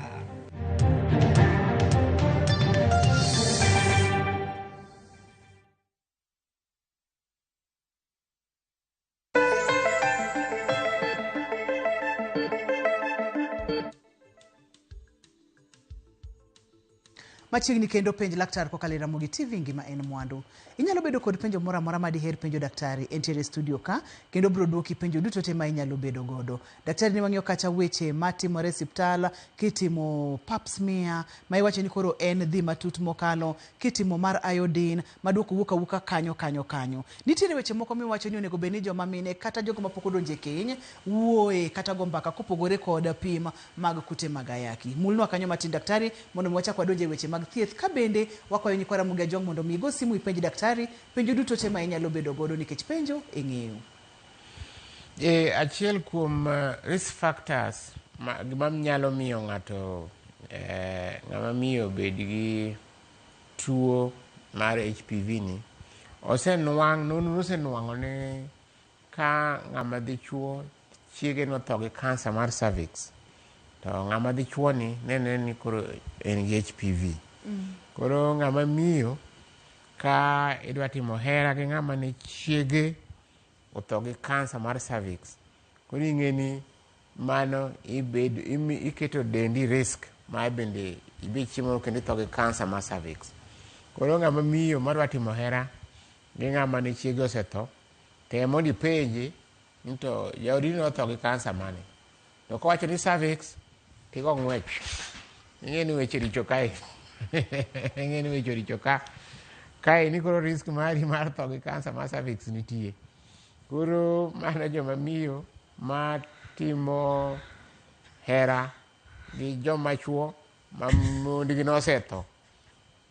Machiegni kendo penj laktar kokalo Ramogi TV ngima en mwandu. Inyalo bedo kod penjo mora mora ma diher penjo daktari entiere studio ka kendo bro duoki penjo duto te ma inyalo bedo godo. Daktari ne wang'iyo kacha weche matimore osiptal, kitimo pap smear, ma iwacho ni koro en dhi matut mokalo, kitimo mar iodine, maduoko wuka kanyo. Nitiere weche moko miwacho ni onego beni joma mine kata jogo mapok odonje keny wuoye kata gombaka kopogore kod pim mag kute mag ayaki. Mulnwa kanyo matin daktari mondo mwachak wadonje weche mag thieth ka bende wakwayo ni kwara Ramogi Ajong mondo migo simu ipenj daktari penjo duto te ma inyalo bedo godo nikech penjo eng'eyo. Achiel kuom risk factors ma nyalo miyo ng'ato ng'ama miyo bed gi tuo mar HPV ni nonro osenuang'o ni ka ng'ama dichuo chiege notho gi kansa mar cervix to ng'ama dichuo ni nene ni koro en gi HPV. Koro ng'ama miyo ka idwa timo hera gi ng'ama ne chiege otho gi kansa mar cervix, koro ing'eni mano iketo dendi risk ma bende ibe chiemo kendo itho gi kansa mar cervix. Koro ng'ama miyo madwa timo hera gi ng'ama ne chiege osetho, temo ni penje ni to jaodi notho gi kansa mane, to kowacho ni cervix tigo ng'wech. Ing'eni weche richo kae. Ing'eni weche richo kae ni koro risk mari mar tho gi kansa mar cervix nitie. Koro mano joma miyo ma timo hera gi joma chuo ma mondgi nosetho,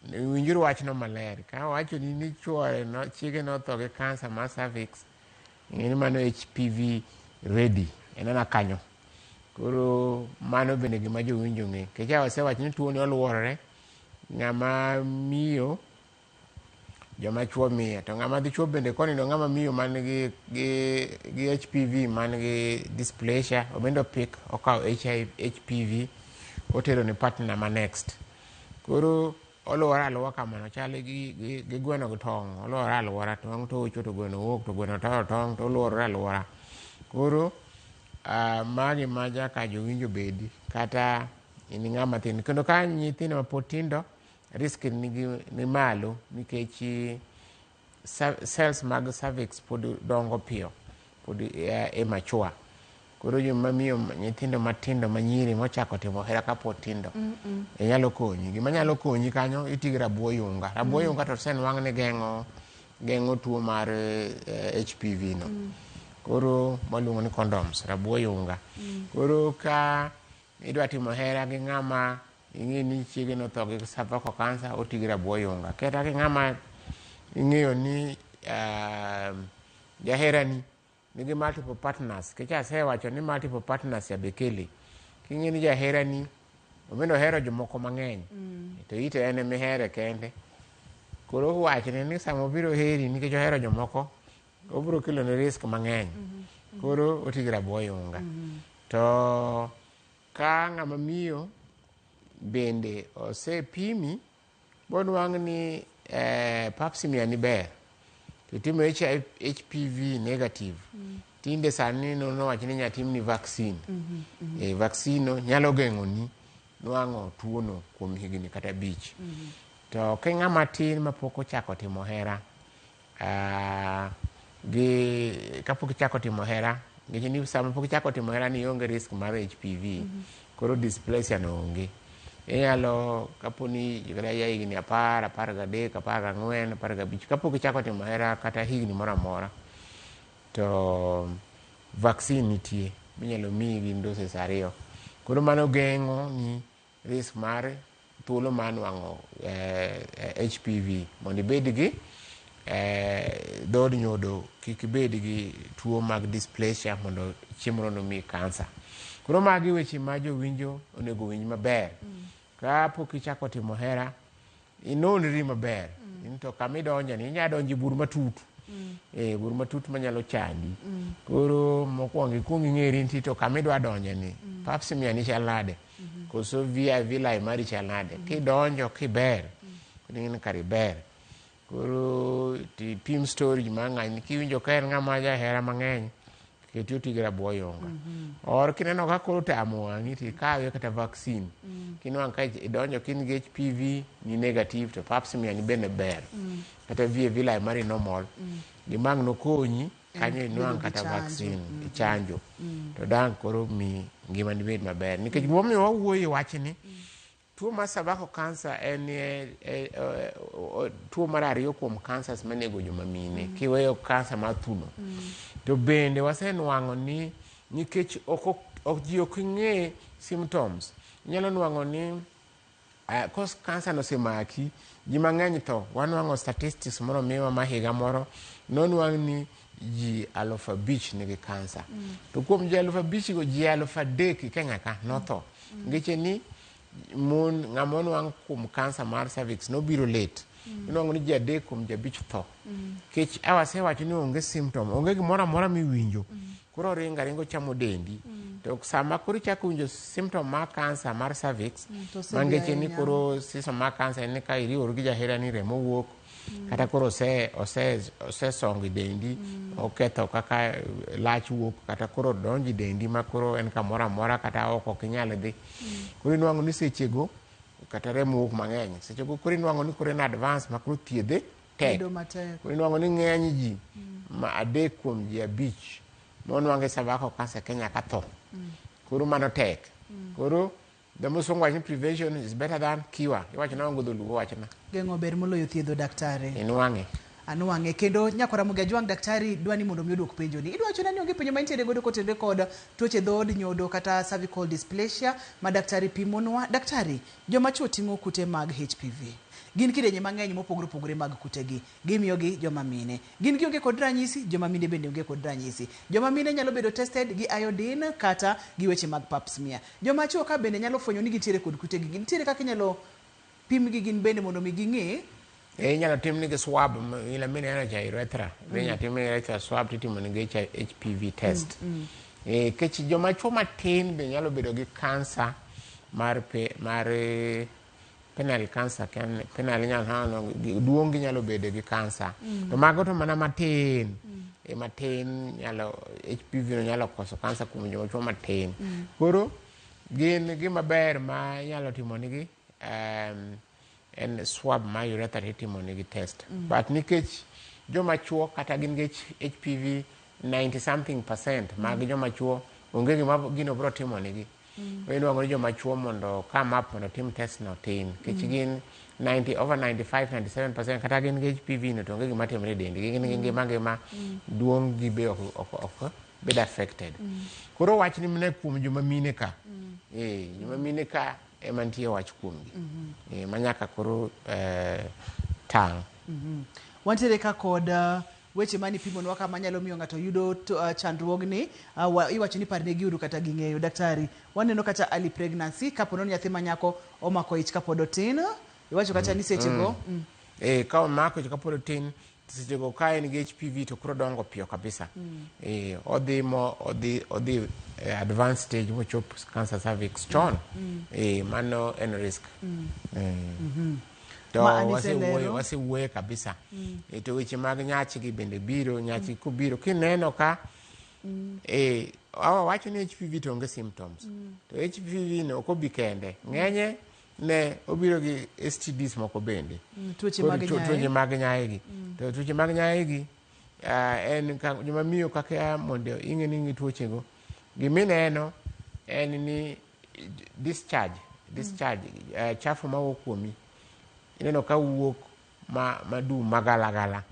winjuru wachno maler. Ka wacho ni chuore chiege notho gi kansa mar cervix, ing'eni mano HPV ready, enana kanyo. Koro mano bende gima jowinjo ng'e. Kecha wasewacho ni tuo ni oluorore, ng'ama miyo joma chuo miye, to ng'ama dhi chuo bende konindo ng'ama miyo man gi HPV man gi dysplasia obendo pick okawo HPV otero ni partner ma next. Koro oluora aluora kamano chale gi gweno gi tong', oluora aluora tong' to ocho to gweno wuok to gweno toyo tong' to oluora aluora. Koro magi ma jaka jowinjo bedi kata in ng'ama tin kendo ka nyithindo ma pod tindo risk ni malo nikech cells mag cervix pod dongo piyo, pod mature. Koro joma miyo nyithindo matindo manyiri mochako timo hera kapod tindo nyalo konyi. Gima nyalo konyi kanyo iti gi rabuo yunga. Rabuo yunga to senwang' ni geng'o tuo mar HPV no. Koro maluongo ni condoms, rabuo yunga. Koro ka idwa timo hera gi ng'ama ing'e ni chiege no tho gi cervical cancer, oti gi rabuo yunga. Kata gi ng'ama ing'eyo ni jaherani nigi multiple partners, kecha asewacho ni multiple partners ya bekele. King'e ni jaherani obendo hero jomoko mang'eny, to ite en mihere kende. Koro wachne ni sama obiro heri nikech ohero jomoko, obiro kelo ni risk mang'eny. Koro oti gi rabuo yunga. To ka ng'ama miyo bende osepimi bonwang' ni pap smear ni ber, kitimo HPV negative, tinde sani nowacho ni nyatim ni vaccine. Vaccine nyalo geng'oni nwang'o tuono kuom higni kata 5. To ka ng'ama tin ma pok ochako timo hera, kapok ichako timo hera, nikech ni sama pok ichako timo hera ni onge risk mar HPV, koro dysplasia no onge. Inyalo kaponi kata ya higni 10, 13, 14, 15, kapok ichako timo hera kata higni moro amora, to vaccine nitie minyalo miyi gi doses 2. Koro mano geng'o ni risk mar thuolo mar nwang'o HPV mondo ibed gi dhood nyodo kik ibed gi tuo mag dysplasia mondo chiemo no mi cancer. Koro magi weche ma jowinjo onego winj maber. Ka pok ichako timo hera, inonri maber. To kamidonjo ni inya donjo bur matut. Bur matut manyalo chandi. Koro mokwongo ikuong ing'eri ni to kamidwa donjo ni pap smear ni chal nade, koso villi mari chal nade. Kidonjo kiber, ing'eni kari ber. Koro pim storage mang'any, kiwinjo ka en ng'ama jahera mang'eny, keti oti gi rabuo yunga. Or kineno ka koro tamo wang'i tikawe kata vaccine. Kinwang' ka idonjo kin gi HPV ni negative to pap smear ni bende ber. Kata villi mari normal. Gimang' nokonyi kanyo inwang' kata vaccine, chanjo. To dang' koro mi ngima ni bed maber. Nikech gimomiyo wawuoyo wachni, tuo mar cervical cancer en tuo mar 2 kuom cancers manego joma mine. Kiweyo cancer mar thuno. To bende wasenwang'o ni nikech ji ok ng'e symptoms. Inyalo nwang'o ni kos cancer no semaki, ji mang'eny tho. Wanwang'o statistics moro miwa ma higa moro, nonwang' ni ji 5,000 nigi cancer. To kuom ji 5,000 go ji 3,000 Kenya ka notho. Ngeche ni ng'ama onwang' kuom cancer mar cervix nobiro late. Inwang'o ni ji 3 kuom ji 5 tho. Kech awasewacho ni onge symptom, onge gimoro amora miwinjo. Koro ringo chamo dendi. To sama koro ichako winjo symptom mar cancer mar cervix, mangeche ni koro symptom mar cancer ni ka iriwori gi jahera ni remo wuok, kata koro osesongi dendi, oketho kaka lach wuok, kata koro donji dendi ma koro en kamoro amora kata oko kinyal dhi. Koro inwang'o ni sechego kata remo wuok mang'eny. Sechego koro inwang'o ni koro en advance ma koro thiedhe tek. Koro inwang'o ni ng'eny ji ma 3 kuom ji 5 monwang'e cervical cancer Kenya ka tho. Koro mano tek. Koro the most wacho prevention is better than cure. Iwacho na ongo dholuo wachna. Geng'o ber moloyo thiedho, daktari. Inwang'e. Anwang'e. Kendo nyakora Mugajwang' daktari dwani mondo mi oduok penjo ni. Idwacho ni onge penjo mantiere godo kotenore kod tuoche dhood nyodo kata cervical dysplasia ma daktari pimonwa. Daktari, joma chuo ting'o kute mag HPV. Gin kidenye mang'eny mopogore opogore mag kutegi. Gimiyogi joma mine. Gin gionge kod ranyisi, joma mine bende onge kod ranyisi. Joma mine nyalo bedo tested gi iodine kata gi weche mag pap smear. Joma chuo ka bende nyalo fwenyo ni gintiere kod kutegi. Gintiere kaka inyalo pim gi gin bende mondo mi ging'e Inyalo tim nigi swab ila mine eno cha urethra. Inyalo tim nigi urethra swab titimo nigi HPV test. Kech joma chuo matin be nyalo bedo gi kansa mar penile cancer, penile nyalo duong' nyalo bedo gi kansa. To mago to mana matin. Matin nyalo HPV no nyalo koso kansa kuom joma chuo matin. Koro gin gima ber ma nyalo timo nigi en swab ma urethra itimo nigi test. But nikech joma chuo kata gin gi HPV 90 something percent mag joma chuo onge gima gino bro timo nigi. Iluongo ni joma chuo mondo come up mondo tim test no tin. Kech gin over 95-97% kata gin gi HPV no to onge gima timore dendi. Gin ngima duong' gi be ok bed affected. Koro wach ni mne kuom joma mine ka. Joma mine ka ema nitie wach kuomgi. Manyaka koro tang'. Wantiere ka kod weche mani pimonwa kama nyalo miyo ng'ato yudo chandruogni. Iwacho ni parne giuru kata ging'eyo. Daktari, waneno kata early pregnancy kapo nono nyathi manyako omako ich kapod otin. Iwacho kata ni sechego. Ka omako ich kapod otin, sechego ka en gi HPV to kuro dongo piyo kabisa. Odhi advanced stage mochop cancer cervix chon. Mano en risk. To wasewuoye kabisa. To weche mag nyachi gi bende biro, nyachi kubiro kineno ka wacho ni HPV to onge symptoms. To HPV no ok obi kende. Ng'enye ne obiro gi STDs moko bende. Tuoche mag nyaye. To tuoche mag nyaye en joma miyo kaka mondo ing'e tuoche go. Gimineno en ni discharge chafu mawuok kuomi. Ineno ka wuok madu magalagala.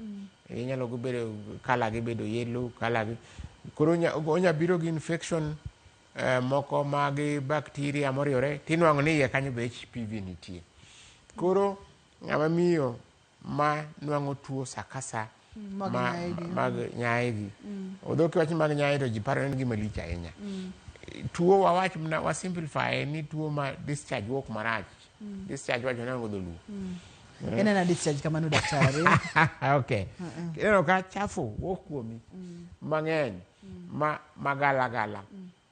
Inyalo bedo kala gi bedo yellow kala gi. Koro onya biro gi infection moko mag bacteria moriore tinwang'o ni iye kanyo be HPV nitie. Koro ng'ama miyo ma nwang'o tuo sakasa mag nyaegi. Odho kiwach mag nyaegi to ji paro ni gima lich ahinya. Tuo wawach wa simplify ni tuo ma discharge wuok marach. Discharge wacho nango dholuo. Enena discharge kamano daktari. Okay. Ineno ka chafu wuok kuomi mang'eny magalagala.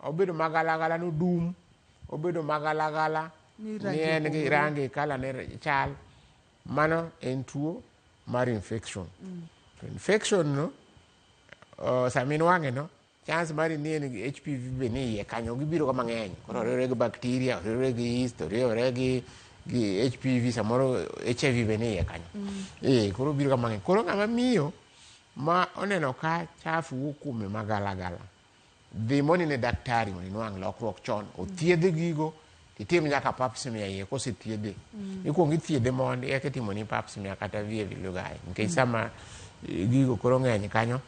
Obedo magalagala no dum. Obedo magalagala ni en gi rangi kala ne chal. Mano en tuo mar infection. To infection no samin wang'e no chance mari ni en gi HPV be ni iye kanyo gibiro ka mang'eny. Koro oriwore gi bacteria, oriwore gi yeast, oriwore gi HPV samoro HIV be ni iye kanyo. Koro biro ka mang'eny. Koro ng'ama miyo ma oneno ka chafu wuok kuome magalagala. Dhi monine daktari mondo inwang' lokruok chon. Othiedhe gigo titim nyaka pap smear iye kosethiedhe. Ikuongo ithiedhe mondi eka itimoni pap smear kata VAV Lugari. Nikech sama gigo koro ng'eny kanyo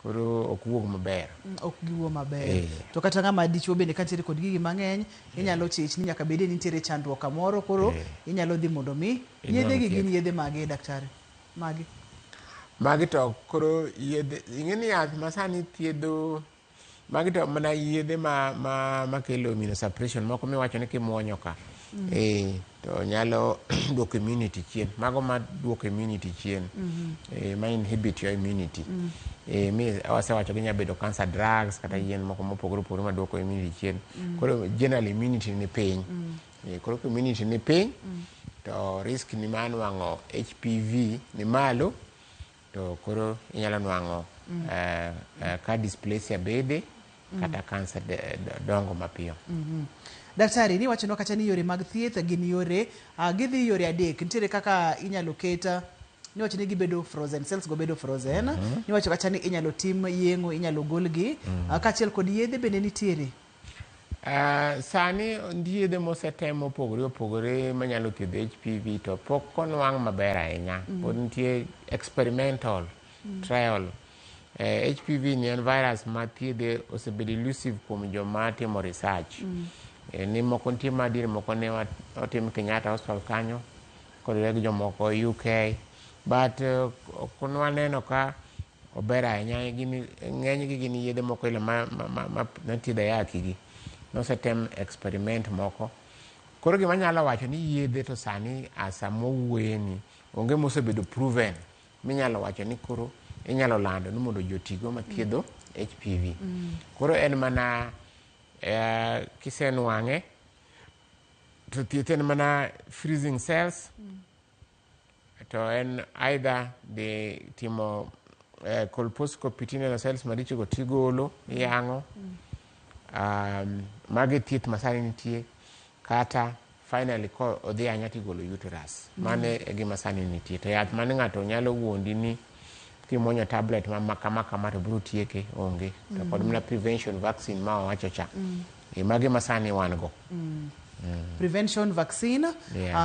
koro ok wuog maber. Ok giwuo maber. To kata ng'ama dichuo bende kantiere kod gigi mang'eny inyalo chich ni nyaka bede nitiere chandruok kamoro koro inyalo dhi mondo mi yedhe gi gin yedhe mage daktari. Magi to koro yedhe ing'eni yath masani thiedho magi to mana yedhe ma kelo immunosuppression moko miwacho ni kimuonyo ka. To nyalo duoko immunity chien. Mago ma duoko immunity chien. Ma inhibit your immunity. Wasewacho gi nyabedo cancer drugs kata yien moko mopogore opogore ma duoko immunity chien. Koro general immunity ni piny. Koro immunity ni piny to risk ni ma nwang'o HPV ni malo to koro inyalo nwang'o ka dysplasia bede kata cancer dongo mapiyo. Daktari, ni wachonwa kata ni yore mag thieth gin yore gidhi yore adek. Nitiere kaka inyalo keta ni wacho ni gibedo frozen, cells go bedo frozen. Ni wacho kata ni inyalo tim yeng'o, inyalo golgi. Kaachiel kod yedhe bende nitiere. Sani yedhe mosetem mopogore opogore manyalo thiedho HPV to pok onwang' maber ahinya. Pod nitie experimental trial. HPV ni en virus ma thiedhe osebedo elusive kuom joma timo research. Ni moko nitie madiri moko ne otim Kenyatta Hospital kanyo kod gi jomoko UK. But kunwaneno ka ober ahinya ng'eny gi gin yedhe moko ile ma thiedho ayaki gi. Nosetem experiment moko. Koro gima nyalo wacho ni yedhe to sani asa mowuoye ni onge mosebedo proven minyalo wacho ni koro inyalo lando ni mondo jotigo mathiedho HPV. Koro en mana kisenwang'e to thieth en mana freezing cells, to en either de timo colposcopy tineno cells maricho go tigolo iyang'o, magi thieth masani nitie, kata finally ko odhi anya tigolo uterus. Mane e gima sani nitie. To yath mane ng'ato nyalo wuondi ni kimuonyo tablet ma kama to biro tieke onge. To kod mana prevention vaccine ma wacho cha. Magi masani wan go. Prevention vaccine,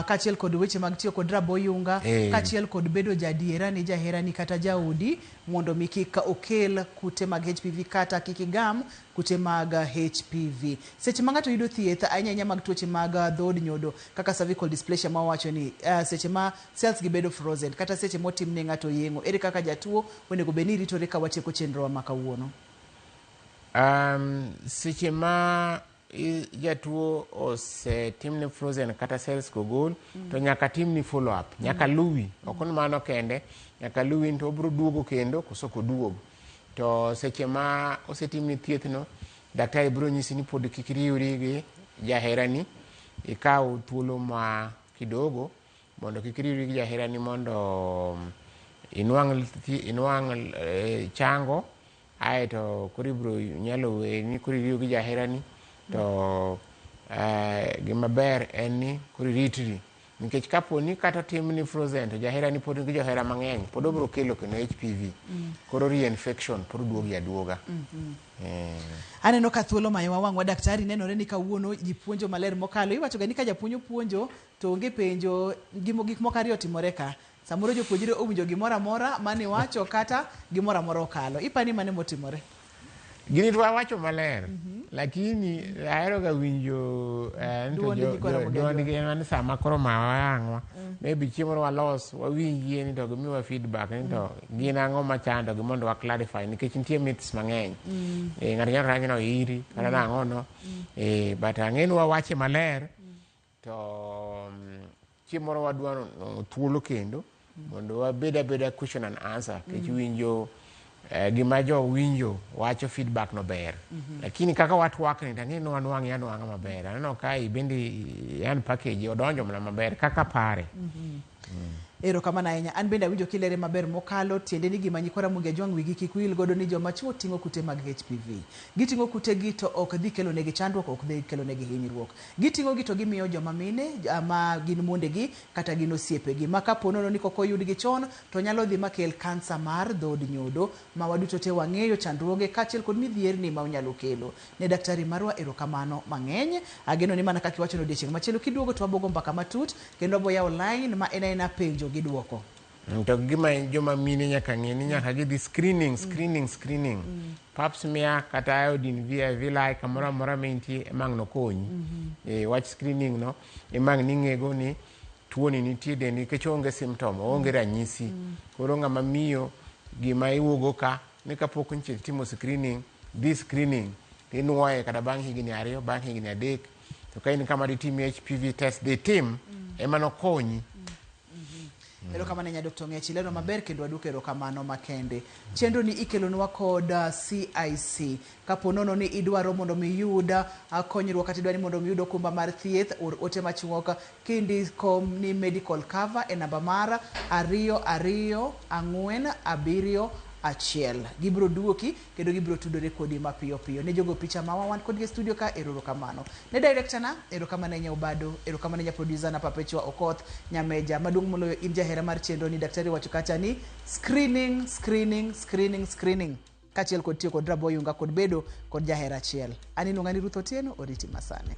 kachiel kod weche mag tiyo kod raboyunga, kachiel kod bedo jadiera ni jaherani kata jaudi mondo mi kik okel kute mag HPV kata kik igam kute mag HPV. Seche ma ng'ato yudo thieth ahinya mag tuoche mag dhood nyodo kaka cervical dysplasia ma wacho ni seche ma cells gi bedo frozen kata seche motim ne ng'ato yeng'o, ere kaka jatuo onego bed ni ritore ka watieko chenro ma kawuono? Seche ma jatuo osetimne frozen kata cells gogol, to nyaka timni follow up, nyaka luwi, ok mano kende, nyaka luwi to obiro duogo kendo koso koduogo. To seche ma osetimni thieth no, daktari biro nyisi ni pod kik riwri gi jaherani, ikaw thuolo ma kidogo mondo kik riwri gi jaherani mondo inwang' chango, aeto koro ibiro nyalo we ni koro riwri gi jaherani. To gima ber en ni koro ritri, nikech kapo ni kata timni frozen to jaherani pod nigi johera mang'eny, pod obiro kelo kendo HPV, koro reinfection pod duogi aduoga. Aneno ka thuolo mayo wang'wa daktari, nenore ni kawuono ji puonjo maler mokalo. Iwacho ga ni ka japuonjo puonjo to onge penjo, gik moko ariyo timore ka. Samoro jopuonjre owinjo gimoro amora mane wacho kata gimoro amora okalo. Ipani mane motimore? Gini to wacho maler, lakini ahero ga winjo duondgi en sama koro mawang'wa. Maybe chiemo walos, wawinjie ni to gimiwa feedback ni to gin ang'o machando gi mondo wa clarify, nikech nitie myths mang'eny. Ng'ato nyalo ranyo no iri, kata nang'o no. But ang'e ni wawache maler, to chiemo wadwa thuolo kendo, mondo wabed abeda question and answer, kech winjo gima jo winjo wacho feedback no ber, lakini kaka watwak ni tang'e no anwang'a maber. Aneno ka ibende yan package odonjo mana maber kaka pare. Erokamano ahinya. An bende awinjo kilere maber mokalo, tiende ni gima nyikora Muge Jwang' wigi kik wil godo ni joma chuo ting'o kute mag HPV. Giting'o kute gi to ok dhi kelo negi chandruok, ok dhi kelo negi hinyruok. Giting'o gi to gimiyo joma mine ma gin monde gi kata gin osiepe gi, ma kapo nono ni koko yud gi chon to nyalo dhi makel kansa mar dhood nyodo ma waduto te wang'eyo chandruoge kachiel kod midhierni ma onyalo kelo. Ne daktari marwa erokamano mang'eny. Ageno ni mana kaka iwacho no odiechieng' machielo kiduogo to wabogo mbaka matut kendo boyawo line ma en penjo giduoko. To gima joma mine nyaka ng'e ni nyaka gidhi screening. Pap smear kata iodine villi kamoro amora mintie emang' no konyi. Wach screening no emang' ni ng'ego ni tuo ni nitie dendi, nikech onge symptom, onge ranyisi. Koro ng'ama miyo gima iwuogo ka ni kapok nitie timo screening, dhi screening tinuoye kata bang' higni 2, bang' higni 3. To ka in kama ditimi HPV test dhi tim ema no konyi. Erokamano nya Dr. Ng'echi, lero maber kendo waduoko erokamano makende. Chenro ni ikelonwa kod CIC. Kapo nono ni idwaro mondo mi yud konyruok kata idwaro mondo mi yud okumba mar thieth, or ote machuok kindiko ni medical cover e namba mar 2247 achiel. Gibro duoki kendo gibro tudore kodi mapiyo piyo. Ne jogo picha mawa wan kod studio ka erokamano. Ne director na erokamano nya Obado, erokamano nya producer na Perpetua Okoth, Nyameja maduong' moloyo in jahera mar chenro ni daktari wacho kacha ni screening. Kachiel kod tiyo kod raboyunga kod bedo kod jahera achiel. Ani nung'ani Ruth Otieno, oriti masane.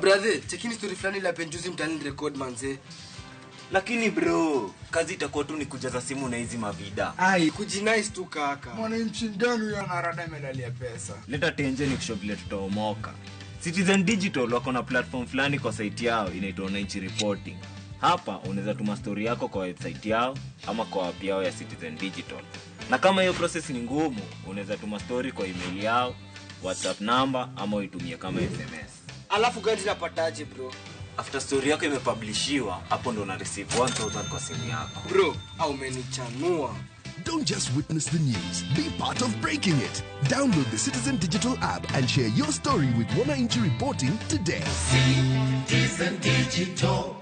brother, chekini story fulani la penjuzi mtani record manze. Lakini bro, kazi itakuwa tu ni kujaza simu na hizi mavida. Ai, kujinice tu kaka. Mwananchi ndani ya narada medalia pesa. Leta tenje ni kusho vile tutaomoka. Citizen Digital wako na platform fulani kwa site yao inaitwa Wananchi Reporting. Hapa unaweza tuma story yako kwa website yao ama kwa app yao ya Citizen Digital. Na kama hiyo process ni ngumu, unaweza tuma story kwa email yao, WhatsApp number ama uitumie kama SMS. Alafu gani napataje bro? After story yako imepublishiwa, hapo ndo una receive 1000 kwa simu yako. Bro, au umenichanua. Don't just witness the news, be part of breaking it. Download the Citizen Digital app and share your story with Wananchi Reporting today. Citizen Digital.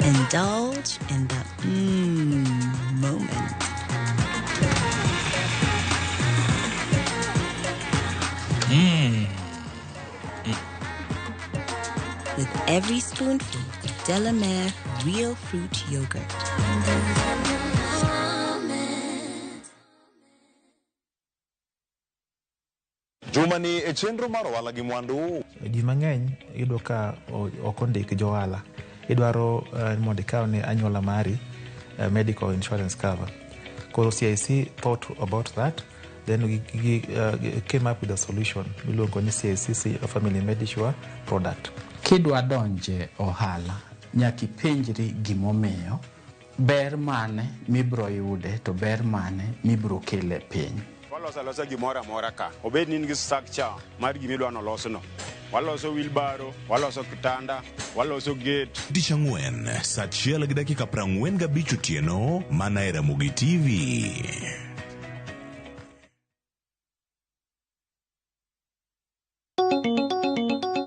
Indulge in the moment. With every spoonful, Delamere real fruit yogurt. Jumani echenro mar ohala gi mwandu. Ji mang'eny iyudo ka ok ondik jo ohala. Idwaro mondo ikaw ne anyuola mari medical insurance cover. Koro CIC thought about that, then we came up with a solution miluongo ni CIC Family Medisure product. Kidwa donje ohala nyaki penjri gimomiyo, ber mane mibro yude to ber mane mibro kele piny. Walosa gimora mora ka. Obed ni ngi structure mar gimidwa no losno. Waloso wheelbarrow, waloso kitanda, waloso gate. Dishangwen, saa 1:45 otieno, mana e Ramogi TV.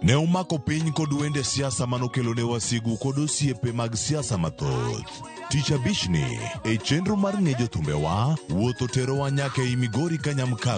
Ne umako piny kod wende siasa manokelo ne wasigu kod osiepe mag siasa mathoth. Tich abich ni, e chenro mar ng'ejo thumbewa, wuotho terowa nyaka e Migori ka Nyamkago.